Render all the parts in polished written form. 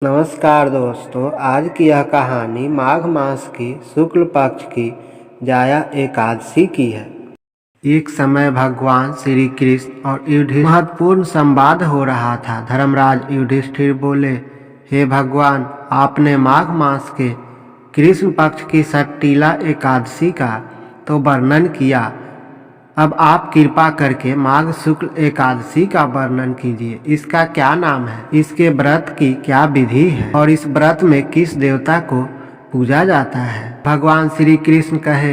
नमस्कार दोस्तों, आज की यह कहानी माघ मास की शुक्ल पक्ष की जाया एकादशी की है। एक समय भगवान श्री कृष्ण और युधिष्ठिर महत्वपूर्ण संवाद हो रहा था। धर्मराज युधिष्ठिर बोले, हे भगवान, आपने माघ मास के कृष्ण पक्ष की षष्ठीला एकादशी का तो वर्णन किया, अब आप कृपा करके माघ शुक्ल एकादशी का वर्णन कीजिए। इसका क्या नाम है, इसके व्रत की क्या विधि है और इस व्रत में किस देवता को पूजा जाता है। भगवान श्री कृष्ण कहे,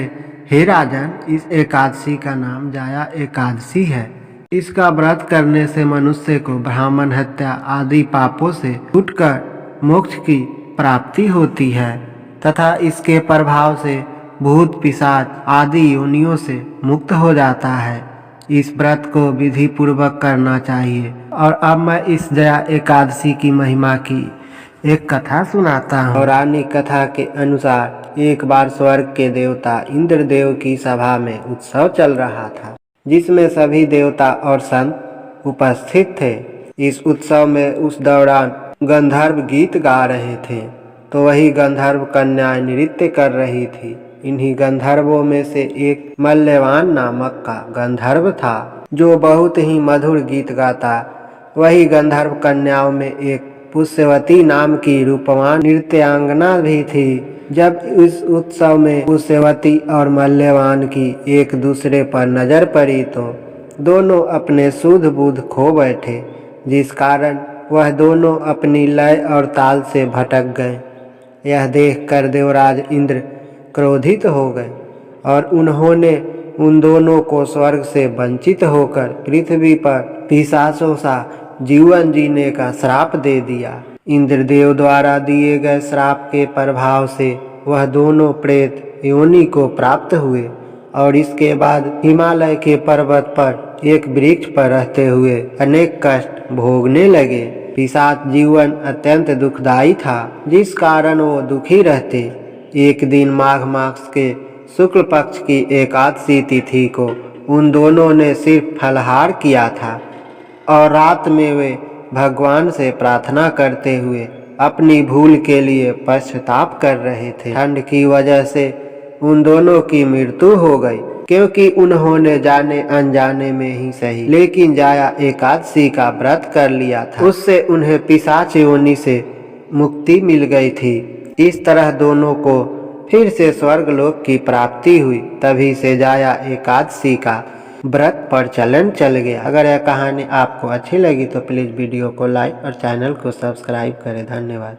हे राजन, इस एकादशी का नाम जाया एकादशी है। इसका व्रत करने से मनुष्य को ब्राह्मण हत्या आदि पापों से छूटकर मोक्ष की प्राप्ति होती है तथा इसके प्रभाव से भूत पिशाच आदि योनियों से मुक्त हो जाता है। इस व्रत को विधि पूर्वक करना चाहिए। और अब मैं इस जया एकादशी की महिमा की एक कथा सुनाता हूँ। पौराणिक कथा के अनुसार एक बार स्वर्ग के देवता इंद्रदेव की सभा में उत्सव चल रहा था, जिसमें सभी देवता और संत उपस्थित थे। इस उत्सव में उस दौरान गंधर्व गीत गा रहे थे, तो वही गंधर्व कन्याएं नृत्य कर रही थी। इन्हीं गंधर्वों में से एक मल्यवान नामक का गंधर्व था, जो बहुत ही मधुर गीत गाता। वही गंधर्व कन्याओं में एक पुष्यवती नाम की रूपवान नृत्यांगना भी थी। जब इस उत्सव में पुष्यवती और मल्यवान की एक दूसरे पर नजर पड़ी तो दोनों अपने सुध बुध खो बैठे, जिस कारण वह दोनों अपनी लय और ताल से भटक गए। यह देखकर देवराज इंद्र क्रोधित हो गए और उन्होंने उन दोनों को स्वर्ग से वंचित होकर पृथ्वी पर पिशाचों सा जीवन जीने का श्राप दे दिया। इंद्रदेव द्वारा दिए गए श्राप के प्रभाव से वह दोनों प्रेत योनि को प्राप्त हुए और इसके बाद हिमालय के पर्वत पर एक वृक्ष पर रहते हुए अनेक कष्ट भोगने लगे। पिशाच जीवन अत्यंत दुखदायी था, जिस कारण वो दुखी रहते। एक दिन माघ मास के शुक्ल पक्ष की एकादशी तिथि को उन दोनों ने सिर्फ फलाहार किया था और रात में वे भगवान से प्रार्थना करते हुए अपनी भूल के लिए पश्चाताप कर रहे थे। ठंड की वजह से उन दोनों की मृत्यु हो गई, क्योंकि उन्होंने जाने अनजाने में ही सही लेकिन जाया एकादशी का व्रत कर लिया था। उससे उन्हें पिशाच योनि से मुक्ति मिल गई थी। इस तरह दोनों को फिर से स्वर्गलोक की प्राप्ति हुई। तभी से जाया एकादशी का व्रत प्रचलन चल गया। अगर यह कहानी आपको अच्छी लगी तो प्लीज़ वीडियो को लाइक और चैनल को सब्सक्राइब करें। धन्यवाद।